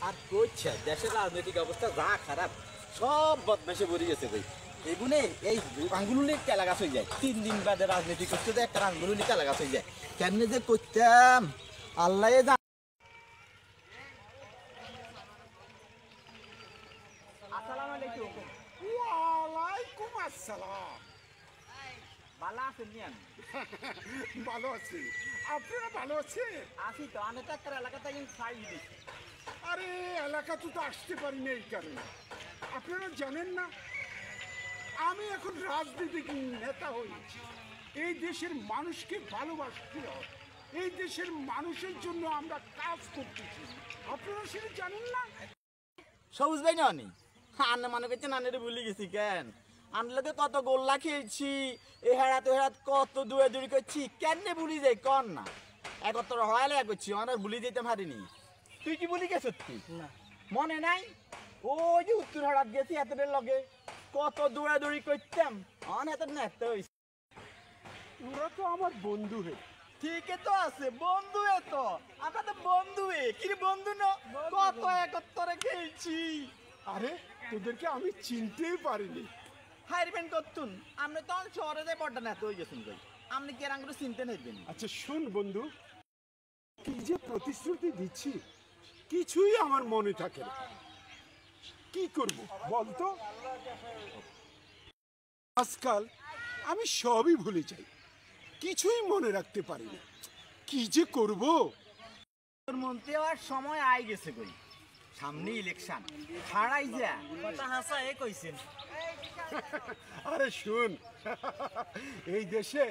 আর কইছে দেশের রাজনৈতিক অবস্থা যা খারাপ সব বদমাশে ভরে গেছে ভাই এইগুনে এই আঙ্গুলুলি কেলা গাছ হয়ে যায় 3 দিন বাদে রাজনীতি করতে যায় একটা আঙ্গুলুলি কেলা গাছ হয়ে যায় কেমনে যে করতাম আল্লাহ আসসালামু আলাইকুম ওয়ালাইকুম আসসালাম ভালো আছেন নি আমি ভালো আছি আপনারা ভালো আছেন আসি তো আমি তো একটা এলাকাতে ছাই দিছি আরে এলাকা তো আসতে পারি না এই কারণে আপনারা জানেন না আমি এখন রাজনীতিক নেতা হই এই দেশের মানুষকে ভালোবাসতে হয় এই দেশের মানুষের জন্য আমরা কাজ করতেছি আপনারা সেটা জানেন না সবুজ ভাই না নি আন্না মনে করছেন আন্নারে ভুলে গেছি কেন আনলোকে কত গোল্লা খেয়েছি এ হেড়াতে হেড়াত কত দূরে দূরে করছি কেন ভুলি যাই কর না একত্র হড়ালে করছি আমার ভুলি যেতে পারিনি তুই কি ভুলি গেছ তুই না মনে নাই ওই যে উত্তর হড়াত গেছি এতদের লগে কত দৌড়াদৌড়ি করতাম অনেক নেতা হয়েছে ওরা তো আমার বন্ধু হে ঠিকই তো আছে বন্ধু তো আমরা তো বন্ধু কি বন্ধু না কত একত্রে খেয়েছি আরে তোদেরকে আমি চিনতেই পারিনি হাইরবেন করতুন আমরা তো শহরে যাই পড়া না হয়ে গেছেন ভাই আপনি কি এরাঙ্গুলো চিনতে নেবেন আচ্ছা শোন বন্ধু কি যে প্রতিশ্রুতি দিচ্ছি কিছুই আমার মনে থাকে না কি করব বলতো আজকাল আমি সবই ভুলে যাই কিছুই মনে রাখতে পারি না কি যে করব মন্ত্রী হওয়ার সময় আই গেছে কই সামনে ইলেকশন ছাড়াই যা কথা হাসা এ কইছেন আরে শুন এই দেশে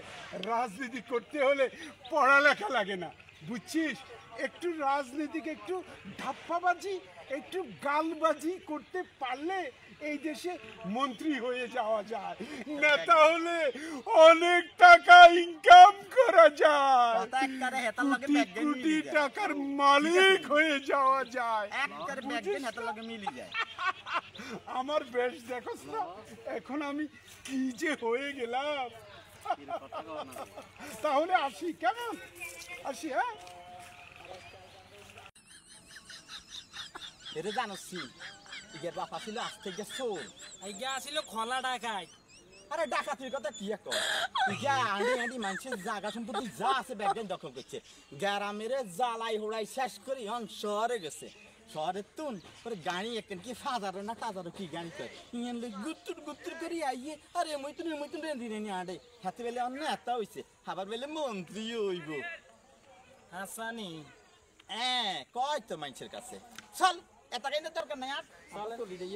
রাজনীতি করতে হলে পড়ালেখা লাগে না বুঝছিস একটু রাজনীতিকে একটু ধাপ্পাবাজি একটু গালবাজি করতে পারলে এই দেশে মন্ত্রী হয়ে যাওয়া যায় নেতা হলে অনেক টাকা ইনকাম করা যায় কোটি কোটি টাকার মালিক হয়ে যাওয়া যায় আমার বেশ দেখোস না এখন আমি কি যে হয়ে গেলাম তাহলে আসি কেমন আসি হ্যাঁ এটা জানোসি ইগের বাপা ছিল আজ থেকে চোর আইগা আসিল খোলা ডাকাই আরে ডাকাতির কথা কি কর ইগা আন্ডি আন্ডি মানুষের জায়গা সম্পত্তি যা আছে ব্যাগেন দখল করছে গ্রামের জ্বালাই হোড়াই শেষ করি হন শহরে গেছে শহরে তুন পরে গাড়ি একখান কি ফাজারো না টাজারো কি গাড়ি কর ইয়েন লই গুত্তুর গুত্তুর করি আইয়ে আরে মইতুন রেন্দি নি আডে হাতে বেলে অন্য এত হইছে খাবার বেলে মন্ত্রী হইব হাসানি কয় তো মানুষের কাছে চল এটা কেন দরকার নাই আর চল তো লিডে